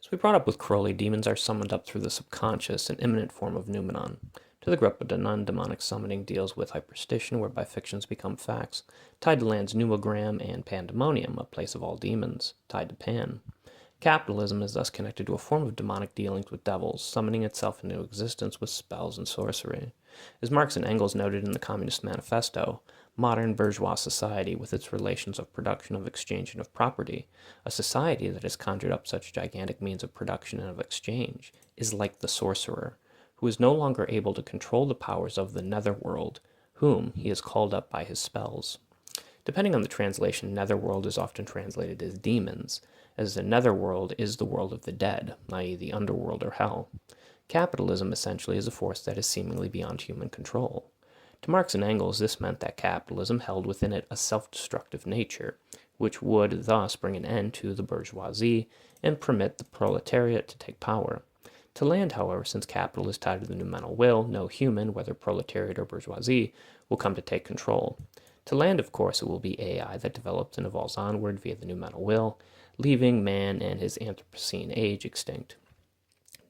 So we brought up with Crowley, demons are summoned up through the subconscious, an immanent form of noumenon. To the group of Denon, demonic summoning deals with hyperstition, whereby fictions become facts, tied to Land's pneumogram, and pandemonium, a place of all demons, tied to Pan. Capitalism is thus connected to a form of demonic dealings with devils, summoning itself into existence with spells and sorcery. As Marx and Engels noted in the Communist Manifesto, modern bourgeois society, with its relations of production, of exchange, and of property, a society that has conjured up such gigantic means of production and of exchange, is like the sorcerer, who is no longer able to control the powers of the netherworld, whom he has called up by his spells. Depending on the translation, netherworld is often translated as demons, as the netherworld is the world of the dead, i.e., the underworld or hell. Capitalism essentially is a force that is seemingly beyond human control. To Marx and Engels, this meant that capitalism held within it a self-destructive nature, which would thus bring an end to the bourgeoisie and permit the proletariat to take power. To Land, however, since capital is tied to the noumenal will, no human, whether proletariat or bourgeoisie, will come to take control. To Land, of course, it will be AI that develops and evolves onward via the noumenal will, leaving man and his Anthropocene age extinct.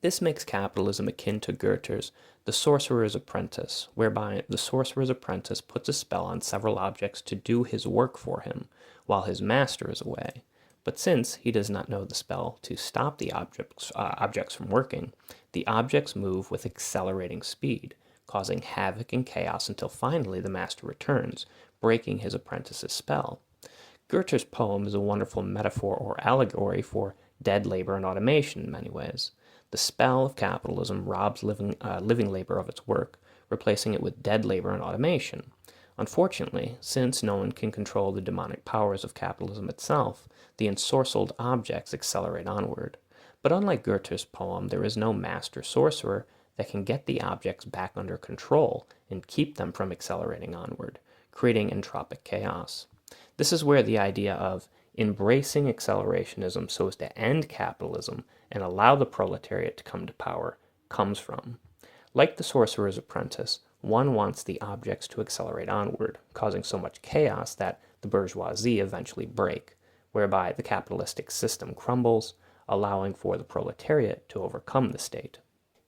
This makes capitalism akin to Goethe's The Sorcerer's Apprentice, whereby the sorcerer's apprentice puts a spell on several objects to do his work for him, while his master is away. But since he does not know the spell to stop the objects from working, the objects move with accelerating speed, causing havoc and chaos until finally the master returns, breaking his apprentice's spell. Goethe's poem is a wonderful metaphor or allegory for dead labor and automation in many ways. The spell of capitalism robs living labor of its work, replacing it with dead labor and automation. Unfortunately, since no one can control the demonic powers of capitalism itself, the ensorcelled objects accelerate onward. But unlike Goethe's poem, there is no master sorcerer that can get the objects back under control and keep them from accelerating onward, creating entropic chaos. This is where the idea of embracing accelerationism so as to end capitalism and allow the proletariat to come to power comes from. Like the sorcerer's apprentice, one wants the objects to accelerate onward, causing so much chaos that the bourgeoisie eventually break, whereby the capitalistic system crumbles, allowing for the proletariat to overcome the state.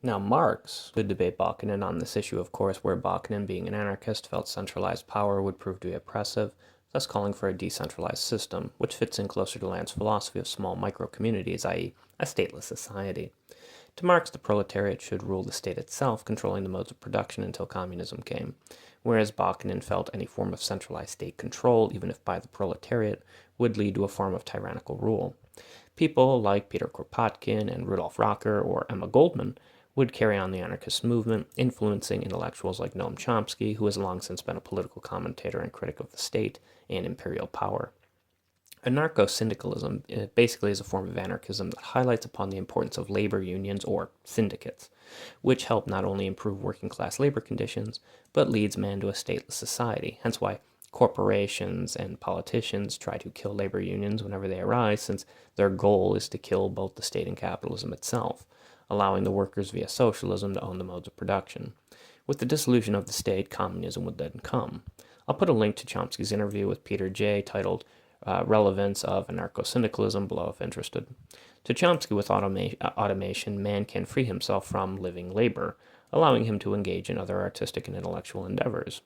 Now, Marx would debate Bakunin on this issue, of course, where Bakunin, being an anarchist, felt centralized power would prove to be oppressive, thus calling for a decentralized system, which fits in closer to Land's philosophy of small micro-communities, i.e., a stateless society. To Marx, the proletariat should rule the state itself, controlling the modes of production until communism came, whereas Bakunin felt any form of centralized state control, even if by the proletariat, would lead to a form of tyrannical rule. People like Peter Kropotkin and Rudolf Rocker or Emma Goldman would carry on the anarchist movement, influencing intellectuals like Noam Chomsky, who has long since been a political commentator and critic of the state and imperial power. Anarcho-syndicalism basically is a form of anarchism that highlights upon the importance of labor unions or syndicates, which help not only improve working-class labor conditions, but leads man to a stateless society, hence why corporations and politicians try to kill labor unions whenever they arise, since their goal is to kill both the state and capitalism itself, allowing the workers via socialism to own the modes of production. With the dissolution of the state, communism would then come. I'll put a link to Chomsky's interview with Peter J. titled Relevance of Anarcho-Syndicalism below if interested. To Chomsky, with automation, man can free himself from living labor, allowing him to engage in other artistic and intellectual endeavors.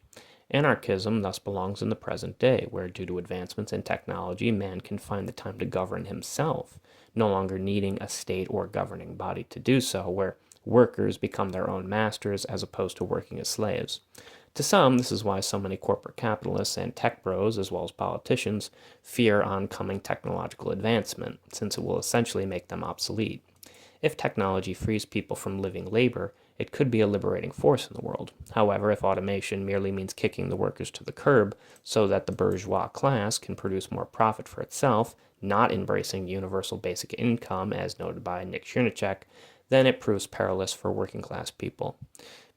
Anarchism thus belongs in the present day, where due to advancements in technology, man can find the time to govern himself, no longer needing a state or governing body to do so, where workers become their own masters as opposed to working as slaves. To some, this is why so many corporate capitalists and tech bros, as well as politicians, fear oncoming technological advancement, since it will essentially make them obsolete. If technology frees people from living labor, it could be a liberating force in the world. However, if automation merely means kicking the workers to the curb so that the bourgeois class can produce more profit for itself, not embracing universal basic income as noted by Nick Chernacek, then it proves perilous for working class people.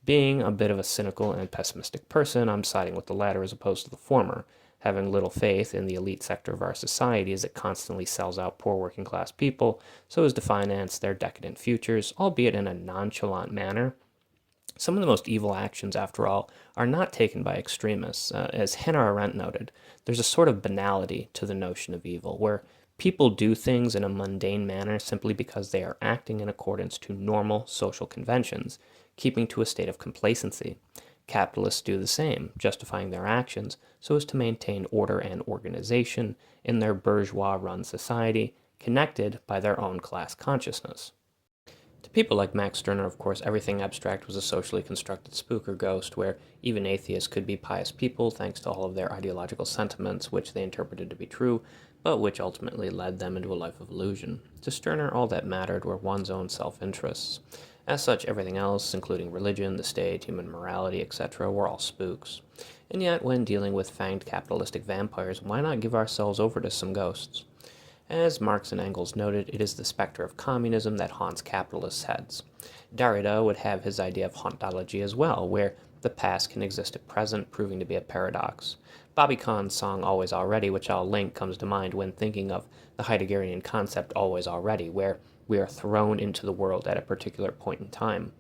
Being a bit of a cynical and pessimistic person, I'm siding with the latter as opposed to the former, having little faith in the elite sector of our society as it constantly sells out poor working class people so as to finance their decadent futures, albeit in a nonchalant manner. Some of the most evil actions, after all, are not taken by extremists. As Hannah Arendt noted, there's a sort of banality to the notion of evil, where People do things in a mundane manner simply because they are acting in accordance to normal social conventions, keeping to a state of complacency. Capitalists do the same, justifying their actions so as to maintain order and organization in their bourgeois-run society, connected by their own class consciousness. To people like Max Stirner, of course, everything abstract was a socially constructed spook or ghost, where even atheists could be pious people thanks to all of their ideological sentiments, which they interpreted to be true, but which ultimately led them into a life of illusion. To Stirner, all that mattered were one's own self-interests. As such, everything else, including religion, the state, human morality, etc., were all spooks. And yet, when dealing with fanged capitalistic vampires, why not give ourselves over to some ghosts? As Marx and Engels noted, it is the specter of communism that haunts capitalists' heads. Derrida would have his idea of hauntology as well, where the past can exist at present, proving to be a paradox. Bobby Kahn's song Always Already, which I'll link, comes to mind when thinking of the Heideggerian concept Always Already, where we are thrown into the world at a particular point in time.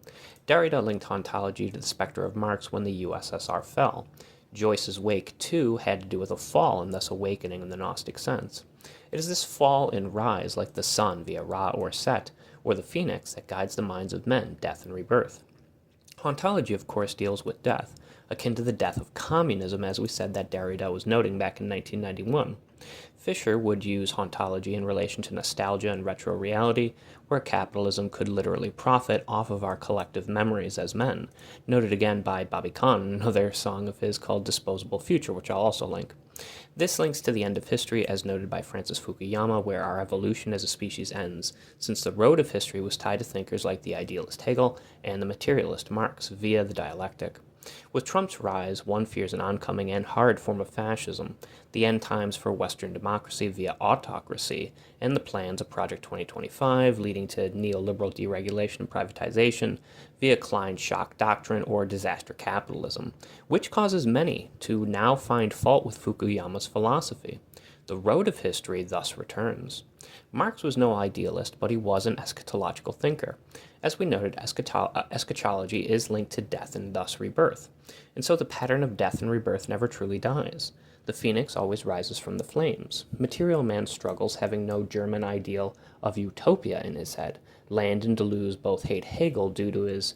Derrida linked hauntology to the specter of Marx when the USSR fell. Joyce's Wake, too, had to do with a fall and thus awakening in the Gnostic sense. It is this fall and rise, like the sun via Ra or Set, or the phoenix, that guides the minds of men, death and rebirth. Hauntology, of course, deals with death, akin to the death of communism, as we said that Derrida was noting back in 1991. Fisher would use hauntology in relation to nostalgia and retro-reality, where capitalism could literally profit off of our collective memories as men, noted again by Bobby Kahn in another song of his called Disposable Future, which I'll also link. This links to the end of history as noted by Francis Fukuyama, where our evolution as a species ends, since the road of history was tied to thinkers like the idealist Hegel and the materialist Marx via the dialectic. With Trump's rise, one fears an oncoming and hard form of fascism, the end times for Western democracy via autocracy, and the plans of Project 2025 leading to neoliberal deregulation and privatization via Klein's shock doctrine or disaster capitalism, which causes many to now find fault with Fukuyama's philosophy. The road of history thus returns. Marx was no idealist, but he was an eschatological thinker. As we noted, eschatology is linked to death and thus rebirth. And so the pattern of death and rebirth never truly dies. The phoenix always rises from the flames. Material man struggles, having no German ideal of utopia in his head. Land and Deleuze both hate Hegel due to his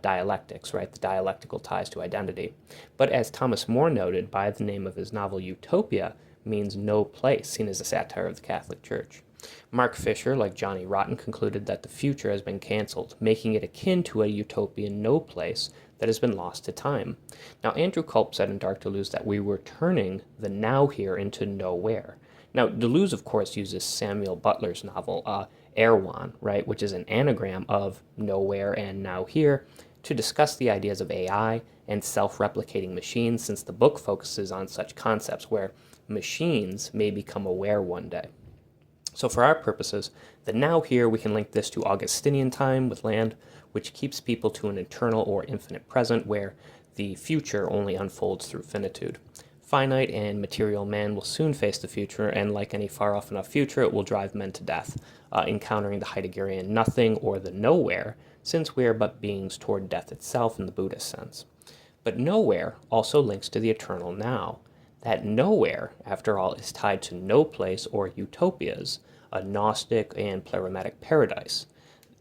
dialectics, right? The dialectical ties to identity. But as Thomas More noted, by the name of his novel Utopia, means no place, seen as a satire of the Catholic Church. Mark Fisher, like Johnny Rotten, concluded that the future has been canceled, making it akin to a utopian no place that has been lost to time. Now, Andrew Culp said in Dark Deleuze that we were turning the now here into nowhere. Now, Deleuze, of course, uses Samuel Butler's novel, Erewhon, right, which is an anagram of nowhere and now here, to discuss the ideas of AI and self-replicating machines, since the book focuses on such concepts where machines may become aware one day. So for our purposes, the now here, we can link this to Augustinian time with land, which keeps people to an eternal or infinite present where the future only unfolds through finitude. Finite and material man will soon face the future, and like any far off enough future, it will drive men to death, encountering the Heideggerian nothing or the nowhere, since we are but beings toward death itself in the Buddhist sense. But nowhere also links to the eternal now. That nowhere, after all, is tied to no place or utopias, a Gnostic and Plerametic paradise,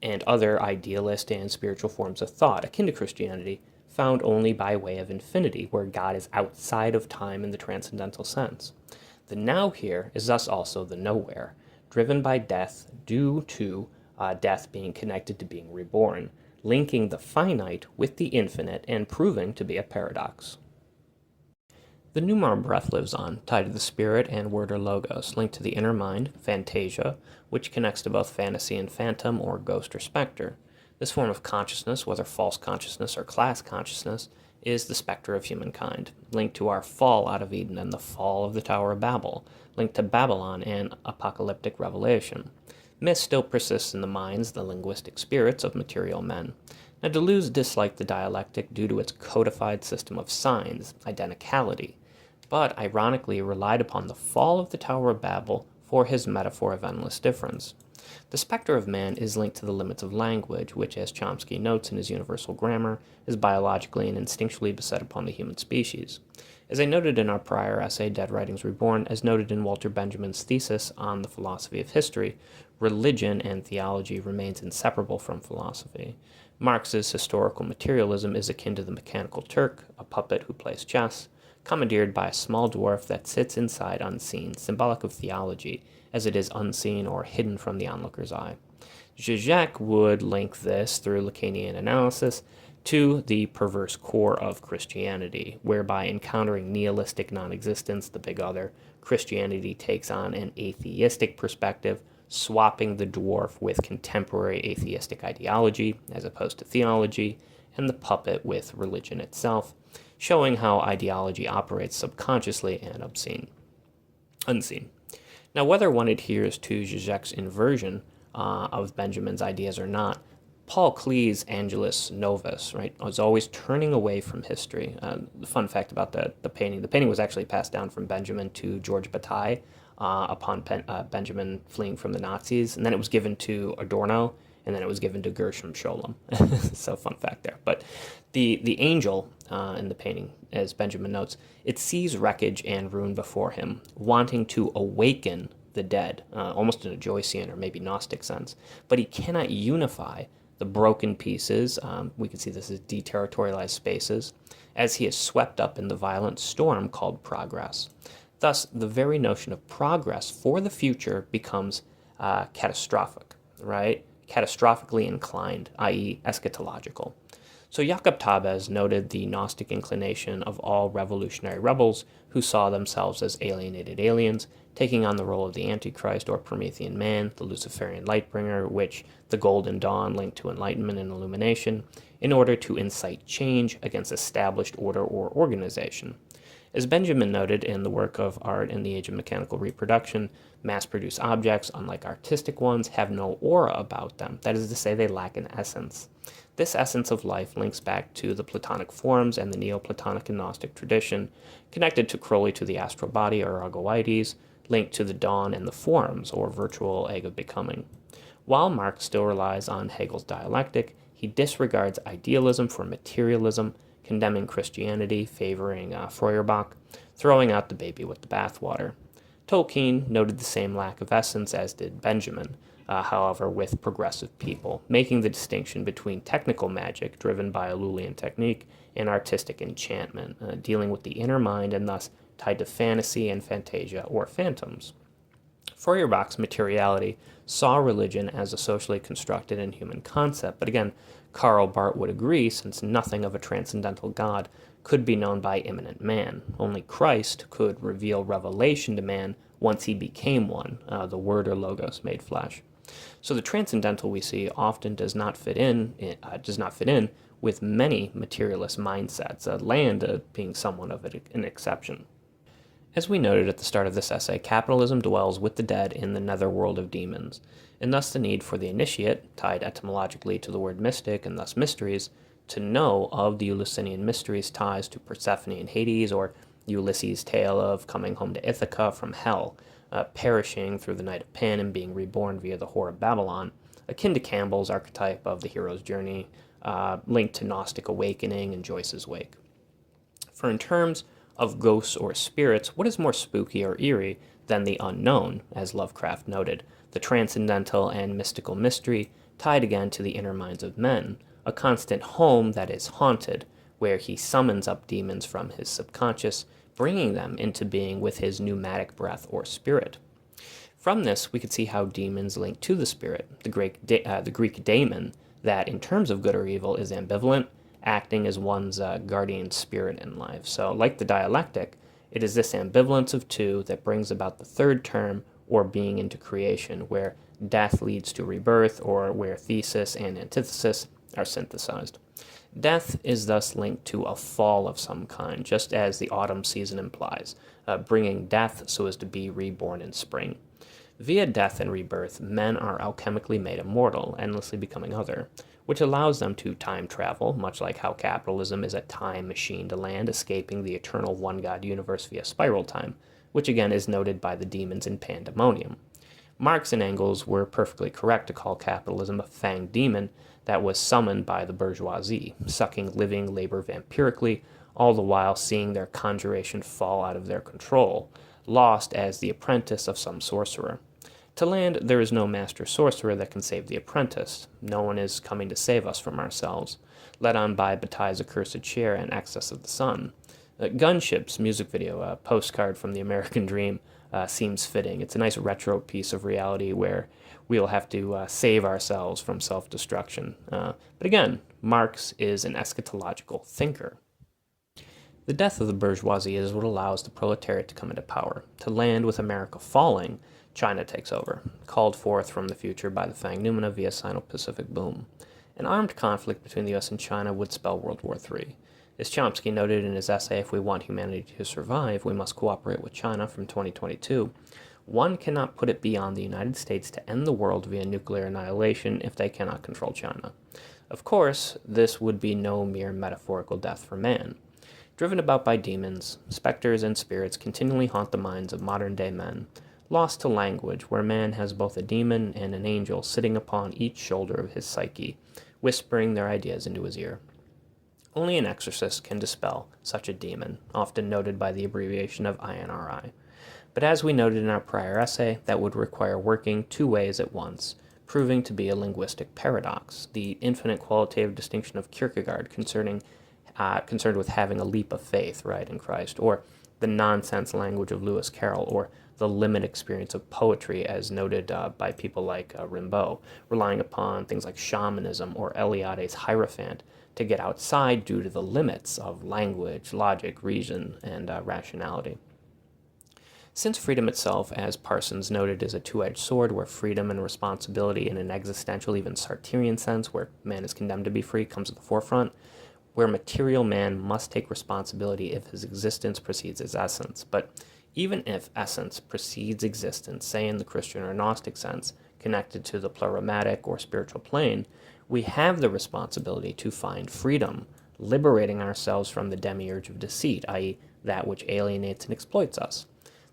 and other idealist and spiritual forms of thought, akin to Christianity, found only by way of infinity, where God is outside of time in the transcendental sense. The now here is thus also the nowhere, driven by death due to death being connected to being reborn, linking the finite with the infinite and proving to be a paradox. The pneumar breath lives on, tied to the spirit and word or logos, linked to the inner mind, phantasia, which connects to both fantasy and phantom or ghost or specter. This form of consciousness, whether false consciousness or class consciousness, is the specter of humankind, linked to our fall out of Eden and the fall of the Tower of Babel, linked to Babylon and apocalyptic revelation. Myth still persists in the minds, the linguistic spirits of material men. Now, Deleuze disliked the dialectic due to its codified system of signs, identicality, but ironically relied upon the fall of the Tower of Babel for his metaphor of endless difference. The specter of man is linked to the limits of language, which, as Chomsky notes in his Universal Grammar, is biologically and instinctually beset upon the human species. As I noted in our prior essay, Dead Writings Reborn, as noted in Walter Benjamin's thesis on the philosophy of history, religion and theology remains inseparable from philosophy. Marx's historical materialism is akin to the mechanical Turk, a puppet who plays chess, commandeered by a small dwarf that sits inside unseen, symbolic of theology, as it is unseen or hidden from the onlooker's eye. Zizek would link this, through Lacanian analysis, to the perverse core of Christianity, whereby encountering nihilistic non-existence, the big other, Christianity takes on an atheistic perspective, swapping the dwarf with contemporary atheistic ideology, as opposed to theology, and the puppet with religion itself, showing how ideology operates subconsciously and unseen. Now, whether one adheres to Zizek's inversion of Benjamin's ideas or not, Paul Klee's Angelus Novus, right, was always turning away from history. The fun fact about the painting was actually passed down from Benjamin to George Bataille upon Benjamin fleeing from the Nazis, and then it was given to Adorno, and then it was given to Gershom Scholem. So fun fact there. But the angel in the painting, as Benjamin notes, it sees wreckage and ruin before him, wanting to awaken the dead, almost in a Joycean or maybe Gnostic sense. But he cannot unify the broken pieces, we can see this as deterritorialized spaces, as he is swept up in the violent storm called progress. Thus, the very notion of progress for the future becomes catastrophic, right? Catastrophically inclined, i.e. eschatological. So Jakob Tabes noted the Gnostic inclination of all revolutionary rebels who saw themselves as alienated aliens, taking on the role of the Antichrist or Promethean man, the Luciferian lightbringer, which the Golden Dawn linked to enlightenment and illumination, in order to incite change against established order or organization. As Benjamin noted in the work of Art in the Age of Mechanical Reproduction, mass-produced objects, unlike artistic ones, have no aura about them. That is to say, they lack an essence. This essence of life links back to the Platonic forms and the Neoplatonic and Gnostic tradition, connected to Crowley to the astral body or Agoides, linked to the dawn and the forms, or virtual egg of becoming. While Marx still relies on Hegel's dialectic, he disregards idealism for materialism, condemning Christianity, favoring Feuerbach, throwing out the baby with the bathwater. Tolkien noted the same lack of essence as did Benjamin, however, with progressive people, making the distinction between technical magic, driven by a Lulian technique, and artistic enchantment, dealing with the inner mind and thus tied to fantasy and fantasia or phantoms. Feuerbach's materiality saw religion as a socially constructed and human concept, but again, Karl Barth would agree, since nothing of a transcendental God could be known by immanent man. Only Christ could reveal revelation to man once he became one, the Word or Logos made flesh. So the transcendental we see often does not fit in with many materialist mindsets, land being somewhat of an exception. As we noted at the start of this essay, capitalism dwells with the dead in the netherworld of demons, and thus the need for the initiate, tied etymologically to the word mystic and thus mysteries, to know of the Eleusinian mysteries ties to Persephone and Hades, or Ulysses' tale of coming home to Ithaca from hell, perishing through the night of Pan and being reborn via the whore of Babylon, akin to Campbell's archetype of the hero's journey, linked to Gnostic awakening and Joyce's wake. For in terms of ghosts or spirits, what is more spooky or eerie than the unknown, as Lovecraft noted, the transcendental and mystical mystery tied again to the inner minds of men, a constant home that is haunted, where he summons up demons from his subconscious, bringing them into being with his pneumatic breath or spirit. From this, we could see how demons link to the spirit, the Greek daemon, that in terms of good or evil is ambivalent, acting as one's guardian spirit in life. So, like the dialectic, it is this ambivalence of two that brings about the third term, or being into creation, where death leads to rebirth, or where thesis and antithesis are synthesized. Death is thus linked to a fall of some kind, just as the autumn season implies, bringing death so as to be reborn in spring. Via death and rebirth, men are alchemically made immortal, endlessly becoming other, which allows them to time travel, much like how capitalism is a time machine to land, escaping the eternal one-god universe via spiral time, which again is noted by the demons in Pandemonium. Marx and Engels were perfectly correct to call capitalism a fanged demon that was summoned by the bourgeoisie, sucking living labor vampirically, all the while seeing their conjuration fall out of their control, lost as the apprentice of some sorcerer. To land, there is no master sorcerer that can save the apprentice. No one is coming to save us from ourselves, led on by Bataille's accursed chair and excess of the sun. Gunship's music video, a postcard from the American Dream, seems fitting. It's a nice retro piece of reality where we'll have to save ourselves from self-destruction. But again, Marx is an eschatological thinker. The death of the bourgeoisie is what allows the proletariat to come into power. To land with America falling, China takes over, called forth from the future by the Fang Noumena via Sino-Pacific boom. An armed conflict between the U.S. and China would spell World War III. As Chomsky noted in his essay, If We Want Humanity to Survive, We Must Cooperate with China from 2022, one cannot put it beyond the United States to end the world via nuclear annihilation if they cannot control China. Of course, this would be no mere metaphorical death for man. Driven about by demons, specters and spirits continually haunt the minds of modern-day men, lost to language where man has both a demon and an angel sitting upon each shoulder of his psyche, whispering their ideas into his ear. Only an exorcist can dispel such a demon, often noted by the abbreviation of INRI. But as we noted in our prior essay, that would require working two ways at once, proving to be a linguistic paradox, the infinite qualitative distinction of Kierkegaard concerned with having a leap of faith, right, in Christ, or the nonsense language of Lewis Carroll, or the limit experience of poetry as noted by people like Rimbaud, relying upon things like shamanism or Eliade's Hierophant to get outside due to the limits of language, logic, reason, and rationality. Since freedom itself, as Parsons noted, is a two-edged sword where freedom and responsibility in an existential, even Sartrean sense, where man is condemned to be free, comes at the forefront, where material man must take responsibility if his existence precedes his essence. But even if essence precedes existence, say in the Christian or Gnostic sense, connected to the plurimatic or spiritual plane, we have the responsibility to find freedom, liberating ourselves from the demiurge of deceit, i.e., that which alienates and exploits us.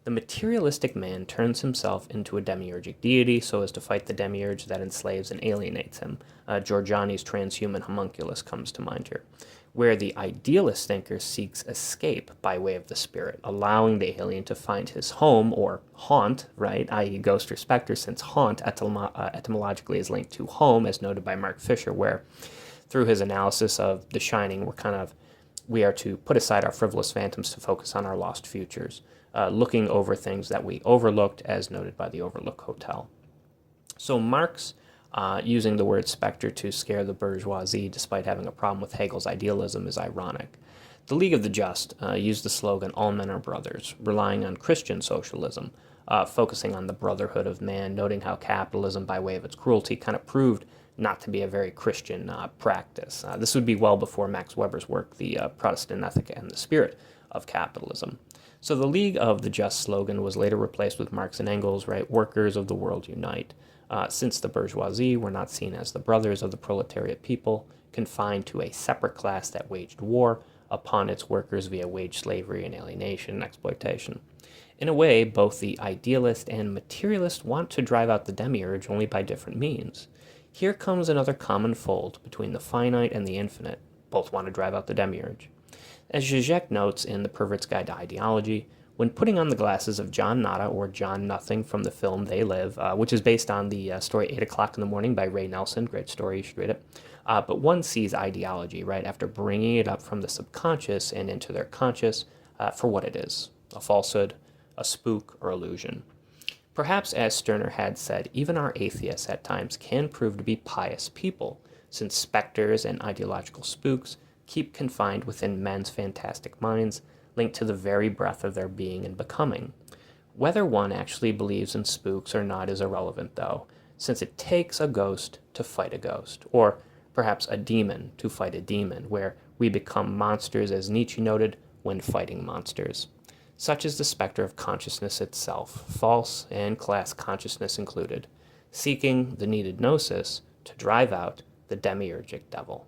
The materialistic man turns himself into a demiurgic deity so as to fight the demiurge that enslaves and alienates him. Giorgiani's transhuman homunculus comes to mind here, where the idealist thinker seeks escape by way of the spirit, allowing the alien to find his home, or haunt, right, i.e. ghost or specter, since haunt etymologically is linked to home, as noted by Mark Fisher, where through his analysis of The Shining, we are to put aside our frivolous phantoms to focus on our lost futures, looking over things that we overlooked, as noted by the Overlook Hotel. So Marx, using the word specter to scare the bourgeoisie despite having a problem with Hegel's idealism, is ironic. The League of the Just used the slogan, all men are brothers, relying on Christian socialism, focusing on the brotherhood of man, noting how capitalism, by way of its cruelty, kind of proved not to be a very Christian practice. This would be well before Max Weber's work, The Protestant Ethic and the Spirit of Capitalism. So the League of the Just slogan was later replaced with Marx and Engels, right? Workers of the world unite. Since the bourgeoisie were not seen as the brothers of the proletariat people, confined to a separate class that waged war upon its workers via wage slavery and alienation and exploitation. In a way, both the idealist and materialist want to drive out the demiurge, only by different means. Here comes another common fold between the finite and the infinite. Both want to drive out the demiurge. As Zizek notes in The Pervert's Guide to Ideology, when putting on the glasses of John Nada or John Nothing from the film They Live, which is based on the story 8 o'clock in the morning by Ray Nelson, great story, you should read it, but one sees ideology, right, after bringing it up from the subconscious and into their conscious for what it is, a falsehood, a spook, or illusion. Perhaps, as Stirner had said, even our atheists at times can prove to be pious people, since specters and ideological spooks keep confined within men's fantastic minds, linked to the very breath of their being and becoming. Whether one actually believes in spooks or not is irrelevant, though, since it takes a ghost to fight a ghost, or perhaps a demon to fight a demon, where we become monsters, as Nietzsche noted, when fighting monsters. Such is the specter of consciousness itself, false and class consciousness included, seeking the needed gnosis to drive out the demiurgic devil.